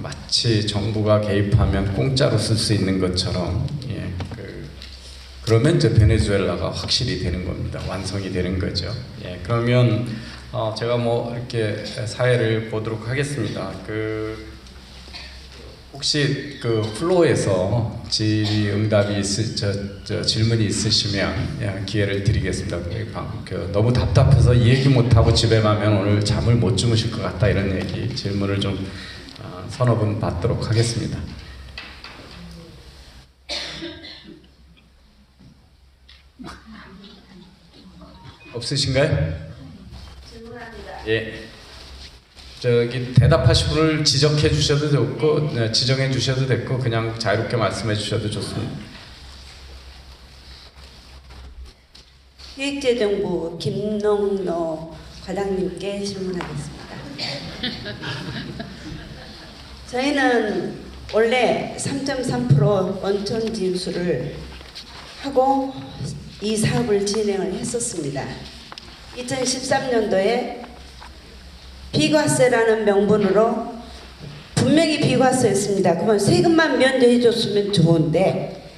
마치 정부가 개입하면 공짜로 쓸 수 있는 것처럼 그러면 이제 베네수엘라가 확실히 되는 겁니다. 완성이 되는 거죠. 그러면 제가 뭐 이렇게 사회를 보도록 하겠습니다. 혹시 플로어에서 질의응답이 질문이 있으시면 기회를 드리겠습니다. 너무 답답해서 얘기 못하고 집에 가면 오늘 잠을 못 주무실 것 같다 이런 질문을 좀 서너 분 받도록 하겠습니다. 없으신가요? 질문합니다. 예. 대답하실 분을 지적해 주셔도 좋고 지정해 주셔도 됐고 그냥 자유롭게 말씀해 주셔도 좋습니다. 기획재정부 김농노 과장님께 질문하겠습니다. 저희는 원래 3.3% 원천 징수를 하고 이 사업을 진행을 했었습니다. 2013년도에 비과세라는 명분으로 분명히 비과세였습니다. 그러면 세금만 면제해 줬으면 좋은데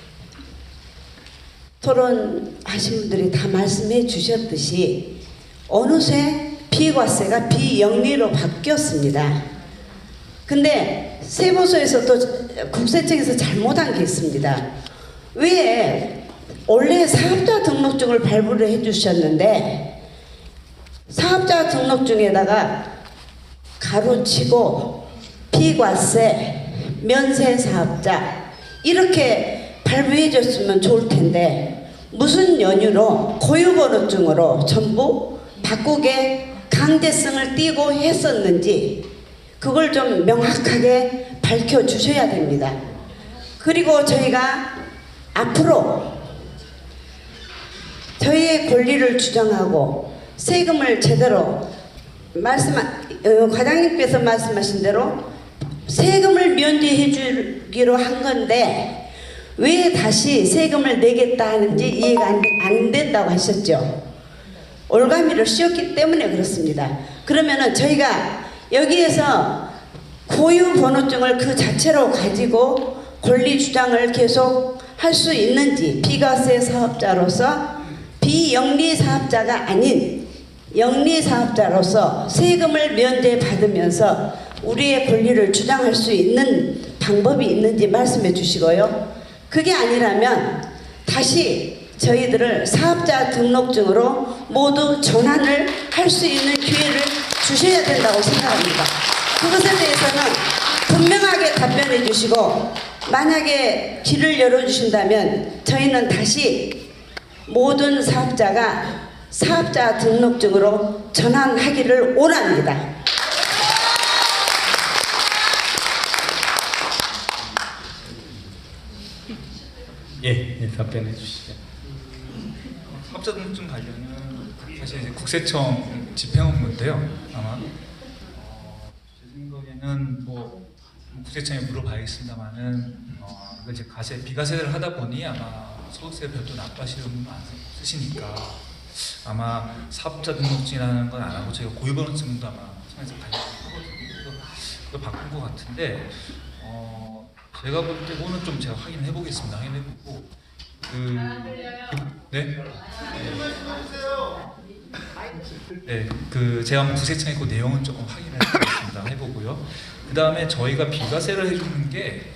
토론하신 분들이 다 말씀해 주셨듯이 어느새 비과세가 비영리로 바뀌었습니다. 근데 세무서에서 또 국세청에서 잘못한 게 있습니다. 왜 원래 사업자 등록증을 발부를 해주셨는데 사업자 등록증에다가 가로치고 비과세, 면세 사업자 이렇게 발부해 줬으면 좋을 텐데 무슨 연유로 고유번호증으로 전부 바꾸게 강제성을 띠고 했었는지 그걸 좀 명확하게 밝혀주셔야 됩니다. 그리고 저희가 앞으로 저희의 권리를 주장하고 세금을 제대로 과장님께서 말씀하신 대로 세금을 면제해 주기로 한 건데 왜 다시 세금을 내겠다 하는지 이해가 안 된다고 하셨죠. 올가미를 씌웠기 때문에 그렇습니다. 그러면은 저희가 여기에서 고유번호증을 그 자체로 가지고 권리 주장을 계속 할 수 있는지 비과세 사업자로서 비영리 사업자가 아닌 영리 사업자로서 세금을 면제받으면서 우리의 권리를 주장할 수 있는 방법이 있는지 말씀해 주시고요. 그게 아니라면 다시 저희들을 사업자 등록증으로 모두 전환을 할 수 있는 기회를 주셔야 된다고 생각합니다. 그것에 대해서는 분명하게 답변해 주시고 만약에 길을 열어주신다면 저희는 다시 모든 사업자가 사업자 등록증으로 전환하기를 원합니다. 예, 답변해 주시죠. 사업자 등록증 관련은 사실 이제 국세청 집행 업무인데요. 아마 제 생각에는 뭐 국세청에 물어봐야겠습니다만은 이제 비과세를 하다 보니 아마 소득세 별도 납부하시는 분은 안 쓰시니까 아마 사업자 등록증이라는 건 안 하고 저희가 고유번호증도 아마 청에서 발급하거든요. 그거 바꾼 것 같은데 제가 볼 때 그거는 좀 제가 확인해 보겠습니다. 확인해 보고 제가 국세청에 그 내용은 조금 확인해 보겠습니다. 해보고요. 그 다음에 저희가 비과세를 해주는 게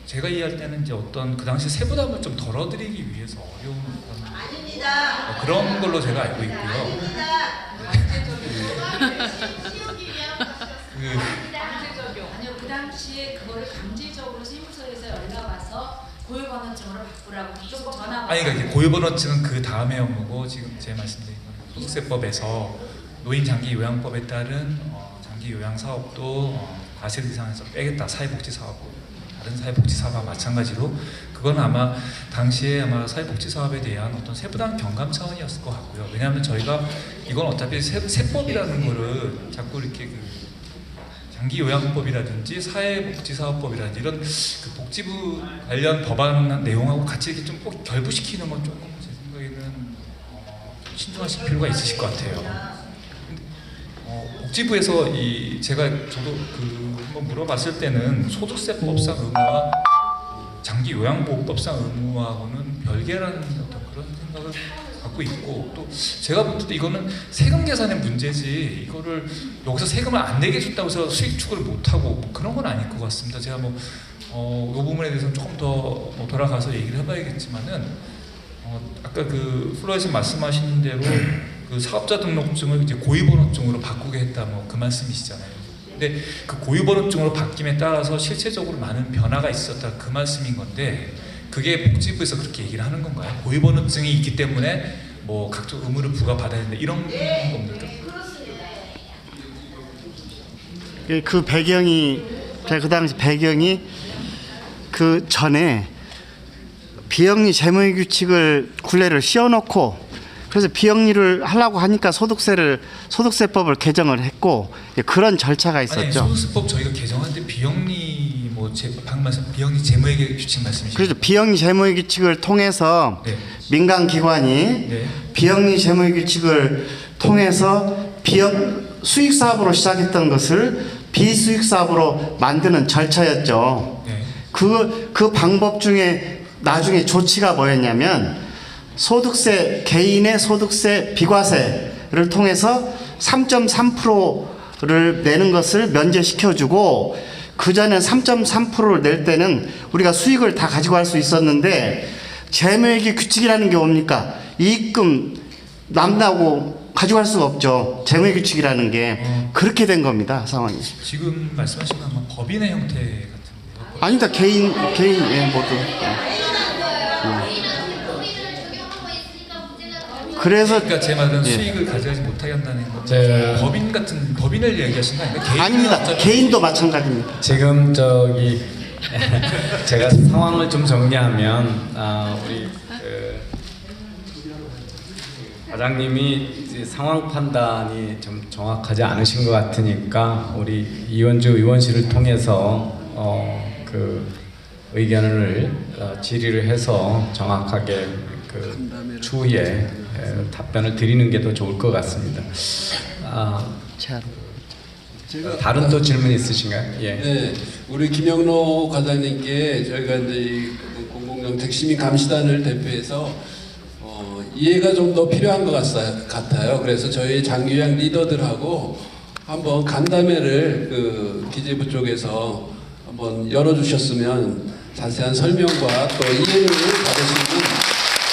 제가 이해할 때는 이제 어떤 그 당시 세부담을 좀 덜어드리기 위해서 어려운 그런 걸로 제가 알고 있고요. 아니요, 그 당시에 그거를 강제적으로 세무서에서 연락 와서 고유번호증으로 바꾸라고 좀 전화. 아니 그러니까 고유번호증은 그 다음에 업무고 지금 제 말씀드린 건 소득세법에서 노인장기요양법에 따른 장기요양사업도 과세 대상에서 빼겠다. 사회복지사업고 다른 사회복지사업과 마찬가지로 그건 아마 당시에 아마 사회복지사업에 대한 어떤 세부담 경감 차원이었을 것 같고요. 왜냐하면 저희가 이건 어차피 세법이라는 거를 자꾸 이렇게 장기요양법이라든지 사회복지사업법이라든지 이런 그 복지부 관련 법안 내용하고 같이 이렇게 좀 꼭 결부시키는 건 조금 제 생각에는 신중하실 필요가 있으실 것 같아요. 복지부에서 저도 한번 물어봤을 때는 소득세법상 의무와 장기 요양보호법상 의무하고는 별개라는 어떤 그런 생각을 갖고 있고, 또 제가 볼 때도 이거는 세금 계산의 문제지 이거를 여기서 세금을 안 내게 해줬다고 해서 수익 추구를 못하고 뭐 그런 건 아닐 것 같습니다. 제가 이 부분에 대해서는 조금 더 돌아가서 얘기를 해봐야겠지만은 아까 그 플로에서 말씀하신 대로 그 사업자 등록증을 이제 고유번호증으로 바꾸게 했다 뭐 그 말씀이시잖아요. 근데 그 고유번호증으로 바뀜에 따라서 실체적으로 많은 변화가 있었다 그 말씀인 건데, 그게 복지부에서 그렇게 얘기를 하는 건가요? 고유번호증이 있기 때문에 뭐 각종 의무를 부과받아야 된다 이런 겁니까? 그 배경이, 그 당시 배경이 그 전에 비영리 재무의 규칙을 굴레를 씌워놓고, 그래서 비영리를 하려고 하니까 소득세법을 개정을 했고, 그런 절차가 있었죠. 아니, 소득세법 저희가 개정할 때 비영리 방금 말씀 비영리 재무의 규칙 말씀이시죠? 그래서 비영리 재무의 규칙을 통해서 네. 민간 기관이 네. 비영리 재무의 규칙을 통해서 수익 사업으로 시작했던 것을 비수익 사업으로 만드는 절차였죠. 네. 그 방법 중에 나중에 조치가 뭐였냐면, 개인의 소득세 비과세를 통해서 3.3%를 내는 것을 면제시켜주고, 그 전에 3.3%를 낼 때는 우리가 수익을 다 가지고 갈 수 있었는데, 재무회계 규칙이라는 게 뭡니까? 이익금 남다고 가져갈 수가 없죠. 재무회계 규칙이라는 게 그렇게 된 겁니다, 상황이. 지금 말씀하신 건 아마 법인의 형태 같은데요? 아니다, 개인 모두. 그래서 그러니까 제 말은 예. 수익을 가져가지 못하게 한다는 건 제- 법인을 얘기하시는 거 아닙니까? 개인은 아닙니다. 어차피- 개인도 마찬가지입니다. 지금 제가 상황을 좀 정리하면 우리 과장님이 이제 상황 판단이 좀 정확하지 않으신 것 같으니까 우리 이원주 의원실을 통해서 그 의견을 질의를 해서 정확하게 그 추후에 답변을 드리는 게 더 좋을 것 같습니다. 다른 또 질문 있으신가요? 예. 네, 우리 김영로 과장님께 저희가 이제 이 공공정책 시민 감시단을 대표해서 이해가 좀 더 필요한 것 같아요. 그래서 저희 장기요양 리더들하고 한번 간담회를 그 기재부 쪽에서 한번 열어주셨으면 자세한 설명과 또 이해를 받을 수 있는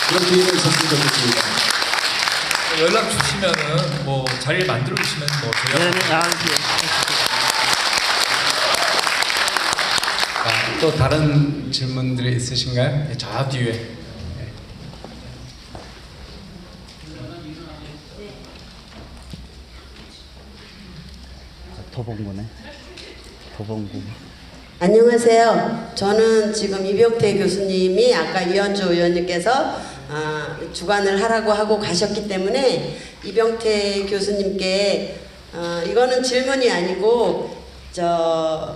그런 기회가 있었으면 좋겠습니다. 연락 주시면은 뭐 자리를 만들어 주시면 뭐 저희가 또 다른 질문들이 있으신가요? 예, 저 뒤에. 도봉구네. 도봉구. 안녕하세요. 저는 지금 이병태 교수님이 아까 이현주 의원님께서 주관을 하라고 하고 가셨기 때문에 이병태 교수님께 이거는 질문이 아니고 뭐라고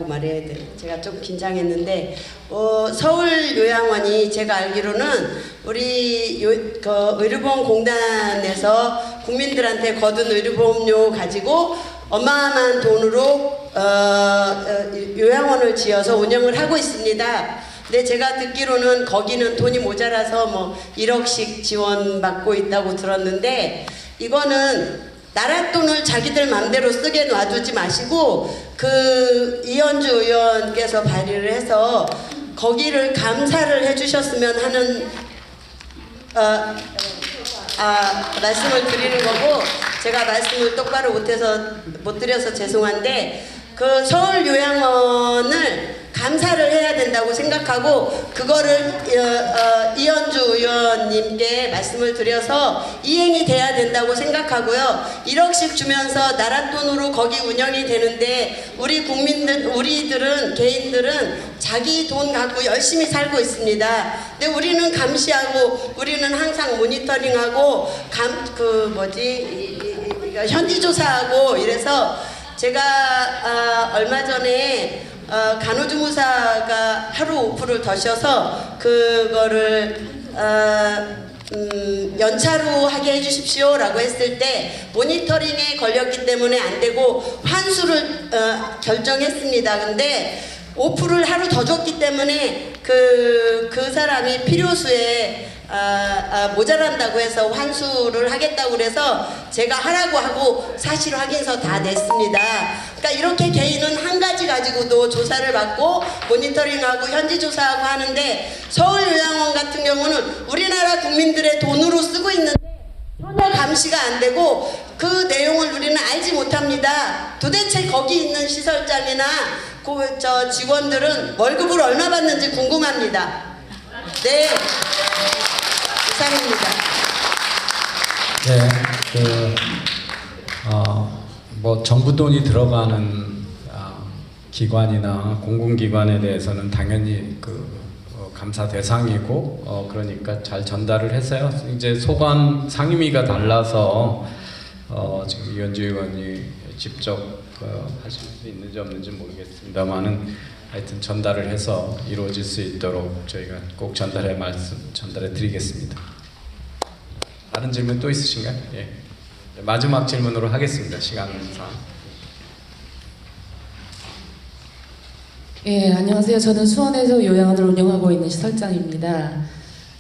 말해야 돼? 제가 좀 긴장했는데 서울 요양원이 제가 알기로는 우리 의료보험공단에서 국민들한테 거둔 의료보험료 가지고 어마어마한 돈으로 요양원을 지어서 운영을 하고 있습니다. 근데 제가 듣기로는 거기는 돈이 모자라서 뭐 1억씩 지원받고 있다고 들었는데, 이거는 나라 돈을 자기들 맘대로 쓰게 놔두지 마시고 그 이현주 의원께서 발의를 해서 거기를 감사를 해주셨으면 하는 말씀을 드리는 거고, 제가 말씀을 똑바로 못 드려서 죄송한데, 그 서울 요양원을 감사를 해야 된다고 생각하고 그거를 이현주 의원님께 말씀을 드려서 이행이 돼야 된다고 생각하고요. 1억씩 주면서 나라 돈으로 거기 운영이 되는데 우리들은 개인들은 자기 돈 갖고 열심히 살고 있습니다. 근데 우리는 감시하고 우리는 항상 모니터링하고 현지조사하고 이래서 제가 얼마 전에 간호조무사가 하루 오프를 더셔서 그거를 연차로 하게 해주십시오라고 했을 때 모니터링에 걸렸기 때문에 안 되고 환수를 결정했습니다. 근데 오프를 하루 더 줬기 때문에 그 사람이 필요수에 모자란다고 해서 환수를 하겠다고 그래서 제가 하라고 하고 사실 확인서 다 냈습니다. 그러니까 이렇게 개인은 한 가지 가지고도 조사를 받고 모니터링하고 현지 조사하고 하는데 서울요양원 같은 경우는 우리나라 국민들의 돈으로 쓰고 있는데 전혀 감시가 안 되고 그 내용을 우리는 알지 못합니다. 도대체 거기 있는 시설장이나 저 직원들은 월급을 얼마 받는지 궁금합니다. 네, 이상입니다. 네, 뭐 정부 돈이 들어가는 기관이나 공공기관에 대해서는 당연히 감사 대상이고 그러니까 잘 전달을 해서요. 이제 소관 상임위가 달라서 지금 이현주 의원이 직접 하실 수 있는지 없는지 모르겠습니다만은 하여튼 전달을 해서 이루어질 수 있도록 저희가 꼭 전달해 드리겠습니다. 다른 질문 또 있으신가요? 예. 마지막 질문으로 하겠습니다. 시간상. 예, 안녕하세요. 저는 수원에서 요양원을 운영하고 있는 시설장입니다.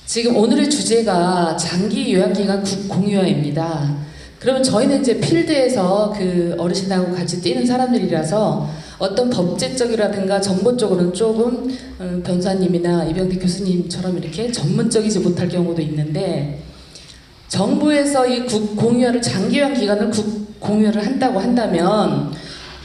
지금 오늘의 주제가 장기 요양기관 공유화입니다. 그러면 저희는 이제 필드에서 그 어르신하고 같이 뛰는 사람들이라서 어떤 법제적이라든가 정보적으로는 조금 변호사님이나 이병대 교수님처럼 이렇게 전문적이지 못할 경우도 있는데 정부에서 이 공유화를 장기요양 기간을 공유를 한다고 한다면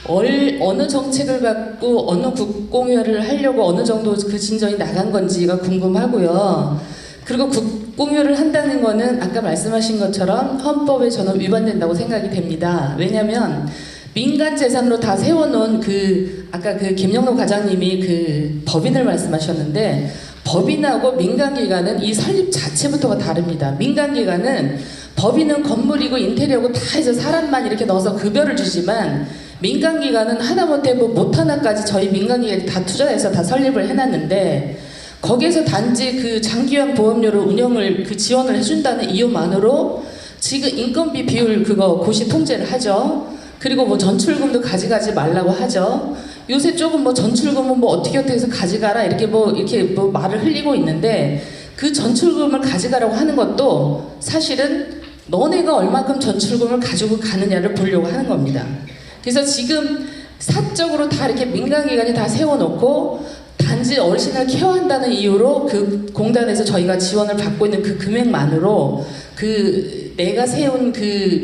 어느 정책을 갖고 어느 국공유화를 하려고 어느 정도 그 진전이 나간 건지가 궁금하고요. 그리고 국공유화를 한다는 거는 아까 말씀하신 것처럼 헌법에 저는 위반된다고 생각이 됩니다. 왜냐하면 민간 재산으로 다 세워놓은 아까 김영로 과장님이 법인을 말씀하셨는데 법인하고 민간기관은 이 설립 자체부터가 다릅니다. 민간기관은 법인은 건물이고 인테리어고 다 해서 사람만 이렇게 넣어서 급여를 주지만 민간기관은 하다못해 못 하나까지 저희 민간기관이 다 투자해서 다 설립을 해놨는데 거기에서 단지 장기요양 보험료를 운영을 지원을 해준다는 이유만으로 지금 인건비 비율 고시 통제를 하죠. 그리고 전출금도 가져가지 말라고 하죠. 요새 조금 전출금은 어떻게 해서 가져가라 이렇게 말을 흘리고 있는데 그 전출금을 가져가라고 하는 것도 사실은 너네가 얼마큼 전출금을 가지고 가느냐를 보려고 하는 겁니다. 그래서 지금 사적으로 다 이렇게 민간기관이 다 세워놓고 단지 어르신을 케어한다는 이유로 공단에서 저희가 지원을 받고 있는 금액만으로 내가 세운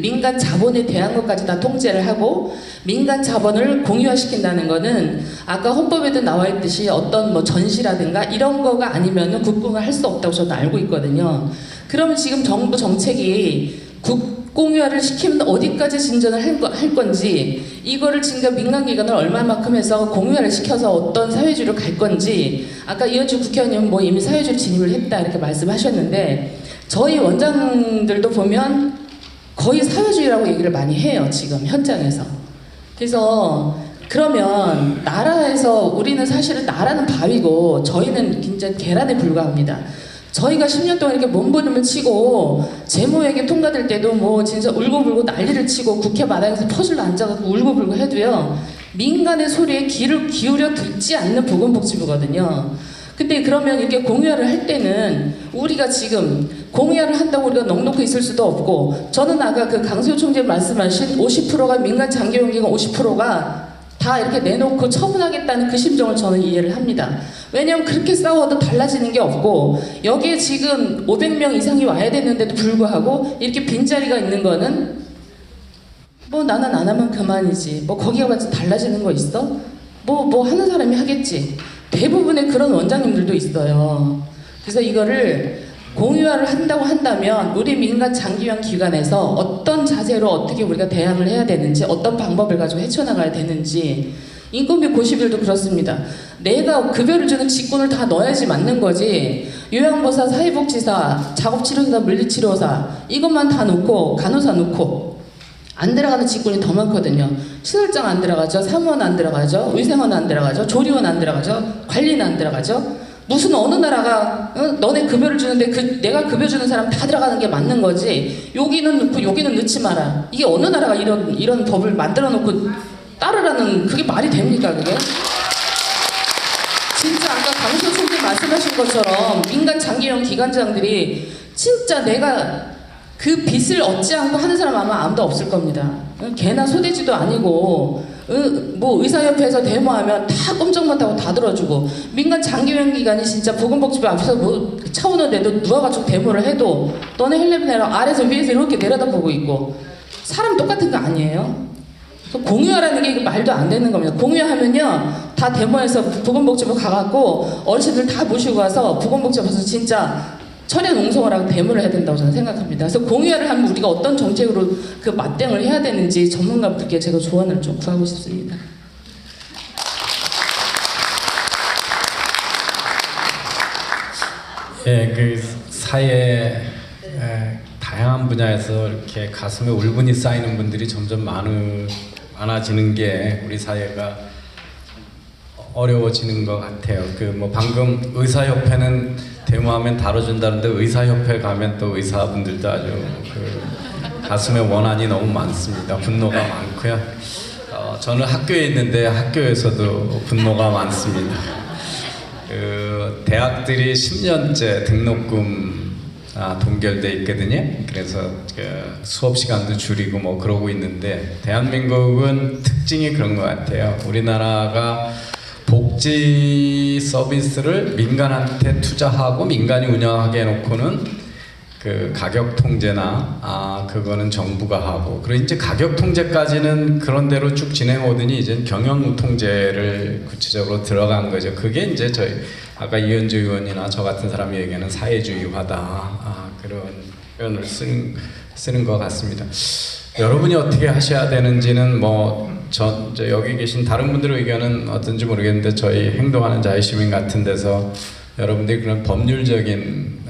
민간 자본에 대한 것까지 다 통제를 하고 민간 자본을 공유화시킨다는 거는 아까 헌법에도 나와 있듯이 어떤 전시라든가 이런 거가 아니면은 국공을 할 수 없다고 저는 알고 있거든요. 그러면 지금 정부 정책이 국공유화를 시키면 어디까지 진전을 할 건지 이거를 지금 민간기관을 얼마만큼 해서 공유화를 시켜서 어떤 사회주의로 갈 건지 아까 이현주 국회의원님 이미 사회주의 진입을 했다 이렇게 말씀하셨는데 저희 원장들도 보면 거의 사회주의라고 얘기를 많이 해요. 지금 현장에서. 그래서 그러면 나라에서 우리는 사실은 나라는 바위고 저희는 진짜 계란에 불과합니다. 저희가 10년 동안 이렇게 몸부림을 치고 재무회계 통과될 때도 진짜 울고불고 난리를 치고 국회 마당에서 퍼즐로 앉아갖고 울고불고 해도요 민간의 소리에 귀를 기울여 듣지 않는 보건복지부거든요. 근데 그러면 이렇게 공유화를 할 때는 우리가 지금 공유화를 한다고 우리가 넉넉히 있을 수도 없고 저는 아까 강수호 총재 말씀하신 50%가 민간 장기요양기관 50%가 다 이렇게 내놓고 처분하겠다는 그 심정을 저는 이해를 합니다. 왜냐하면 그렇게 싸워도 달라지는 게 없고 여기에 지금 500명 이상이 와야 되는데도 불구하고 이렇게 빈자리가 있는 거는 나는 안 하면 그만이지 거기가 봐서 달라지는 거 있어? 하는 사람이 하겠지. 대부분의 그런 원장님들도 있어요. 그래서 이거를 공유화를 한다고 한다면 우리 민간 장기요양 기관에서 어떤 자세로 어떻게 우리가 대응을 해야 되는지 어떤 방법을 가지고 헤쳐나가야 되는지 인건비 고시비율도 그렇습니다. 내가 급여를 주는 직군을 다 넣어야지 맞는 거지 요양보사, 사회복지사, 작업치료사, 물리치료사 이것만 다 놓고 간호사 놓고 안 들어가는 직군이 더 많거든요. 시설장 안 들어가죠. 사무원 안 들어가죠. 위생원 안 들어가죠. 조리원 안 들어가죠. 관리는 안 들어가죠. 무슨 어느 나라가 너네 급여를 주는데 내가 급여 주는 사람 다 들어가는 게 맞는 거지. 여기는 넣고 여기는 넣지 마라. 이게 어느 나라가 이런 법을 만들어 놓고 따르라는 그게 말이 됩니까 그게? 진짜 아까 강수 총재 말씀하신 것처럼 민간 장기형 기관장들이 진짜 내가 그 빚을 얻지 않고 하는 사람 아마 아무도 없을 겁니다. 개나 소돼지도 아니고 뭐 의사협회에서 데모하면 다 꼼짝 못하고 다 들어주고 민간 장기형 기관이 진짜 보건복지부 앞에서 뭐 차 오는데도 누워가지고 데모를 해도 너네 헬멧 내라 아래서 위에서 이렇게 내려다보고 있고 사람 똑같은 거 아니에요? 공유하라는 게 말도 안 되는 겁니다. 공유하면요 다 데모해서 보건복지부 가갖고 어르신들 다 모시고 가서 보건복지부에서 진짜 철야 농성을 하고 데모를 해야 된다고 저는 생각합니다. 그래서 공유를 하면 우리가 어떤 정책으로 그 맞대응을 해야 되는지 전문가분들께 제가 조언을 좀 구하고 싶습니다. 예, 그 사회 다양한 분야에서 이렇게 가슴에 울분이 쌓이는 분들이 점점 많아지는 게 우리 사회가 어려워지는 것 같아요. 그 뭐 방금 의사협회는 데모하면 다뤄준다는데 의사협회 가면 또 의사분들도 아주 그 가슴에 원한이 너무 많습니다. 분노가 많고요. 저는 학교에 있는데 학교에서도 분노가 많습니다. 그 대학들이 10년째 등록금 동결돼 있거든요. 그래서 그 수업 시간도 줄이고 뭐 그러고 있는데 대한민국은 특징이 그런 것 같아요. 우리나라가 복지 서비스를 민간한테 투자하고 민간이 운영하게 해놓고는 그 가격 통제나 그거는 정부가 하고 그리고 이제 가격 통제까지는 그런 대로 쭉 진행하더니 이제 경영 통제를 구체적으로 들어간 거죠. 그게 이제 저희 아까 이현주 의원이나 저 같은 사람이 얘기하는 사회주의화다 그런 표현을 쓰는 것 같습니다. 여러분이 어떻게 하셔야 되는지는 뭐 여기 계신 다른 분들의 의견은 어떤지 모르겠는데 저희 행동하는 자유시민 같은 데서 여러분들이 그런 법률적인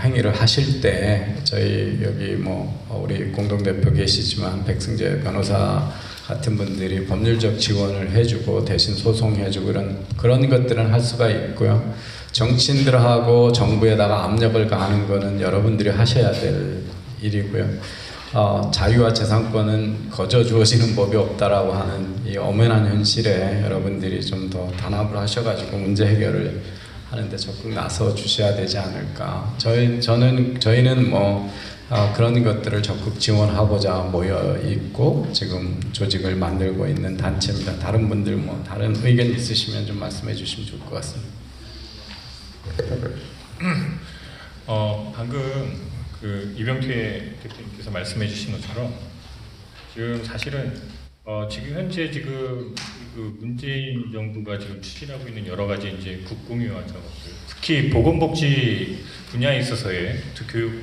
행위를 하실 때 저희 여기 뭐 우리 공동대표 계시지만 백승재 변호사 같은 분들이 법률적 지원을 해주고 대신 소송해주고 그런 것들은 할 수가 있고요. 정치인들하고 정부에다가 압력을 가하는 거는 여러분들이 하셔야 될 일이고요. 자유와 재산권은 거저 주어지는 법이 없다라고 하는 이 엄연한 현실에 여러분들이 좀 더 단합을 하셔가지고 문제 해결을 하는데 적극 나서 주셔야 되지 않을까. 저희는 뭐 그런 것들을 적극 지원하고자 모여 있고 지금 조직을 만들고 있는 단체입니다. 다른 분들 뭐 다른 의견 있으시면 좀 말씀해 주시면 좋을 것 같습니다. 방금 그 이병태 대표님께서 말씀해 주신 것처럼 지금 사실은 지금 현재 그 문재인 정부가 지금 추진하고 있는 여러 가지 이제 국공유화 작업들, 특히 보건복지 분야에 있어서의 교육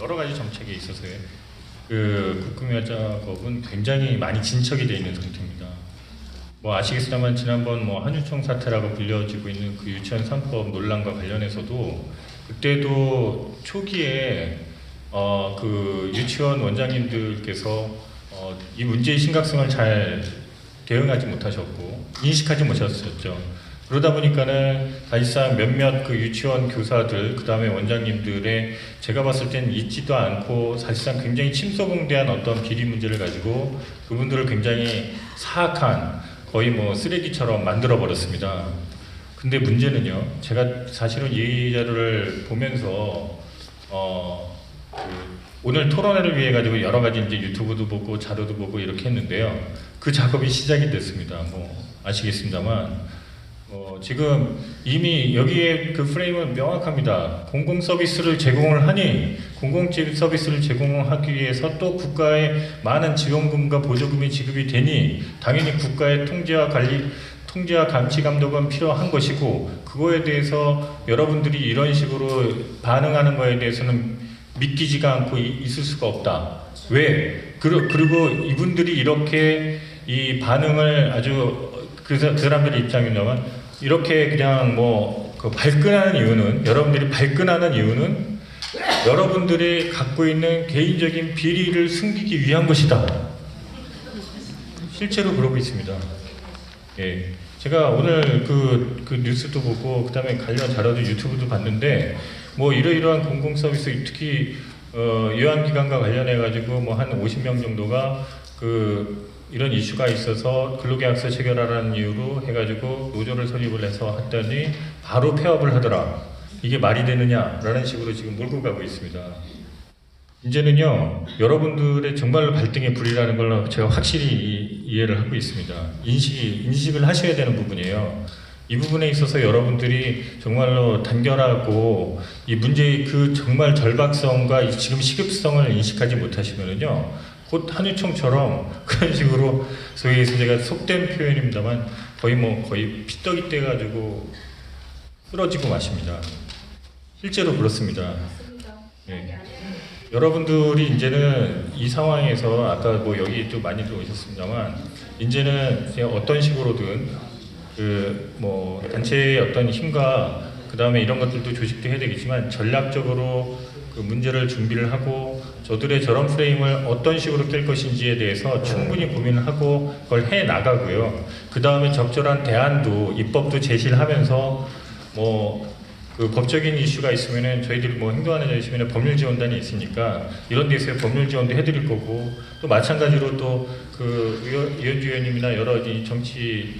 여러 가지 정책에 있어서의 그 국공유화 작업은 굉장히 많이 진척이 되어 있는 상태입니다. 뭐 아시겠습니다만 지난번 뭐 한유총 사태라고 불려지고 있는 그 유치원 3법 논란과 관련해서도 그때도 초기에 그 유치원 원장님들께서 이 문제의 심각성을 잘 대응하지 못하셨고 인식하지 못하셨죠. 그러다 보니까는 사실상 몇몇 그 유치원 교사들 그 다음에 원장님들의 제가 봤을 땐 있지도 않고 사실상 굉장히 침소봉대한 어떤 비리 문제를 가지고 그분들을 굉장히 사악한 거의 뭐 쓰레기처럼 만들어 버렸습니다. 근데 문제는요, 제가 사실은 이 자료를 보면서 오늘 토론회를 위해 가지고 여러 가지 이제 유튜브도 보고 자료도 보고 이렇게 했는데요. 그 작업이 시작이 됐습니다. 뭐 아시겠습니다만 지금 이미 여기에 그 프레임은 명확합니다. 공공 서비스를 제공을 하니 공공 서비스를 제공하기 위해서 또 국가의 많은 지원금과 보조금이 지급이 되니 당연히 국가의 통제와 감시 감독은 필요한 것이고 그거에 대해서 여러분들이 이런 식으로 반응하는 거에 대해서는 믿기지가 않고 있을 수가 없다. 왜? 그리고 이분들이 이렇게 이 반응을 아주 그 사람들의 입장이냐면 이렇게 그냥 뭐 그 발끈하는 이유는 여러분들이 발끈하는 이유는 여러분들이 갖고 있는 개인적인 비리를 숨기기 위한 것이다. 실제로 그러고 있습니다. 예, 제가 오늘 그 뉴스도 보고 그다음에 관련 자료도 유튜브도 봤는데 뭐 이러이러한 공공 서비스 특히 요양기관과 관련해 가지고 뭐 한 50명 정도가 이런 이슈가 있어서 근로계약서 체결하라는 이유로 해가지고 노조를 설립을 해서 했더니 바로 폐업을 하더라. 이게 말이 되느냐라는 식으로 지금 몰고 가고 있습니다. 이제는요, 여러분들의 정말로 발등의 불이라는 걸 제가 확실히 이해를 하고 있습니다. 인식을 하셔야 되는 부분이에요. 이 부분에 있어서 여러분들이 정말로 단결하고 이 문제의 그 정말 절박성과 이 지금 시급성을 인식하지 못하시면은요, 곧 한유총처럼 그런 식으로 소위 제가 속된 표현입니다만 거의 피떡이 떼가지고 쓰러지고 마십니다. 실제로 그렇습니다. 네. 여러분들이 이제는 이 상황에서 아까 뭐 여기 또 많이들 오셨습니다만 이제는 그냥 어떤 식으로든 뭐 단체의 어떤 힘과 그 다음에 이런 것들도 조직도 해야 되겠지만 전략적으로 그 문제를 준비를 하고 저들의 저런 프레임을 어떤 식으로 깰 것인지에 대해서 충분히 고민을 하고 그걸 해 나가고요. 그 다음에 적절한 대안도 입법도 제시를 하면서 뭐 그 법적인 이슈가 있으면은 저희들이 뭐 행동하는 데 있으면 법률 지원단이 있으니까 이런 데서 법률 지원도 해드릴 거고 또 마찬가지로 또 그 이현주 의원님이나 여러 이 정치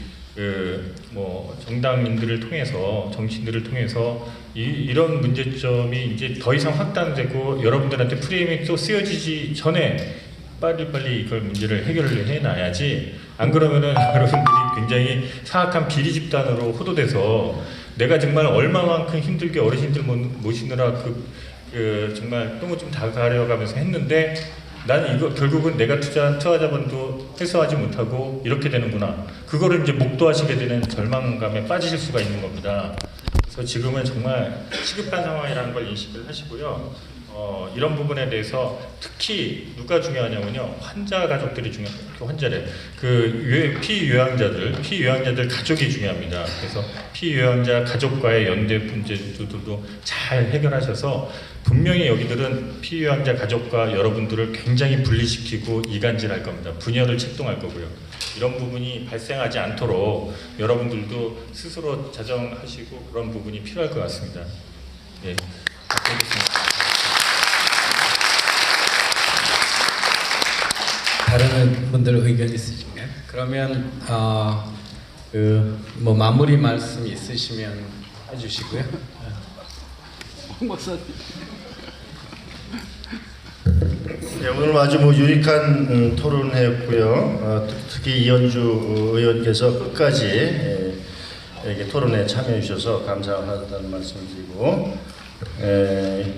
뭐 정당인들을 통해서 정치인들을 통해서 이런 문제점이 이제 더 이상 확단되고 여러분들한테 프레임이 또 쓰여지지 전에 빨리빨리 이걸 문제를 해결을 해놔야지 안 그러면은 여러분들이 굉장히 사악한 비리 집단으로 호도돼서 내가 정말 얼마만큼 힘들게 어르신들 모시느라 정말 똥을 좀 다 가려가면서 했는데 나는 이거 결국은 내가 투자한 투자자본도 회수하지 못하고 이렇게 되는구나. 그거를 이제 목도하시게 되는 절망감에 빠지실 수가 있는 겁니다. 그래서 지금은 정말 시급한 상황이라는 걸 인식을 하시고요. 이런 부분에 대해서 특히 누가 중요하냐면요. 환자 가족들이 중요합니다. 환자래. 피요양자들 가족이 중요합니다. 그래서 피요양자 가족과의 연대 문제들도 잘 해결하셔서 분명히 여기들은 피요양자 가족과 여러분들을 굉장히 분리시키고 이간질할 겁니다. 분열을 책동할 거고요. 이런 부분이 발생하지 않도록 여러분들도 스스로 자정하시고 그런 부분이 필요할 것 같습니다. 예, 알겠습니다. 다른 분들 의견 있으신가요? 그러면 뭐 마무리 말씀 있으시면 해주시고요. 네, 오늘 아주 뭐 유익한 토론회였고요. 특히 이현주 의원께서 끝까지 이렇게 토론에 참여해 주셔서 감사하다는 말씀드리고,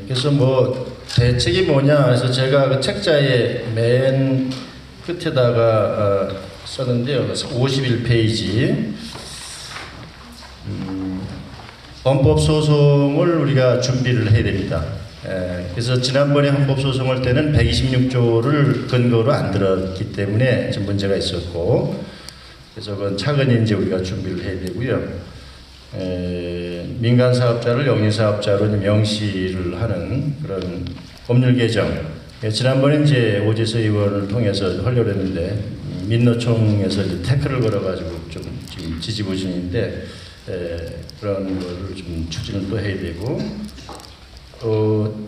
그래서 뭐 대책이 뭐냐 해서 제가 그 책자의 맨 끝에다가 썼는데요. 그래서 51페이지 헌법소송을 우리가 준비를 해야 됩니다. 그래서 지난번에 헌법소송할 때는 126조를 근거로 안 들었기 때문에 좀 문제가 있었고, 그래서 그건 차근히 이제 우리가 준비를 해야 되고요. 민간 사업자를 영리 사업자로 명시를 하는 그런 법률 개정. 지난번에 이제 오재서 의원을 통해서 하려고 했는데 민노총에서 이제 태클을 걸어가지고 좀 지금 지지부진인데 그런 거를 좀 추진을 또 해야 되고, 또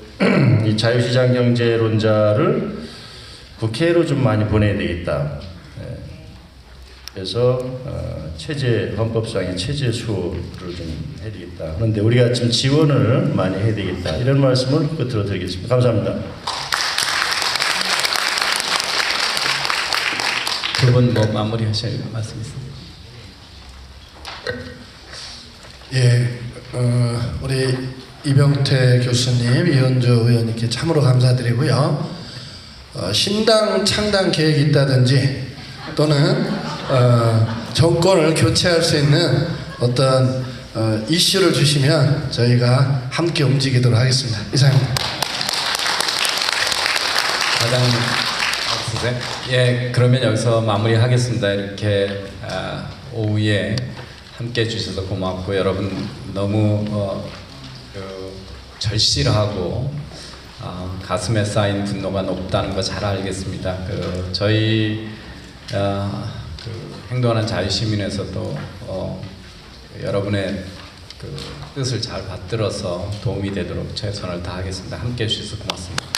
이 자유시장 경제론자를 국회로 좀 많이 보내야 되겠다. 그래서 헌법상의 체제 수호를 좀 해야 되겠다. 그런데 우리가 지금 지원을 많이 해야 되겠다. 이런 말씀을 끝으로 드리겠습니다. 감사합니다. 두 분 뭐 마무리하실 말씀 있습니다. 예, 우리 이병태 교수님, 이현주 의원님께 참으로 감사드리고요. 신당 창당 계획이 있다든지 또는 정권을 교체할 수 있는 어떤 이슈를 주시면 저희가 함께 움직이도록 하겠습니다. 이상입니다. 과장님 없으세요? 예, 그러면 여기서 마무리하겠습니다. 이렇게 오후에 함께 해주셔서 고맙고, 여러분 너무 절실하고 가슴에 쌓인 분노가 높다는 거 잘 알겠습니다. 저희 그 행동하는 자유시민에서도 여러분의 그 뜻을 잘 받들어서 도움이 되도록 최선을 다하겠습니다. 함께 해주셔서 고맙습니다.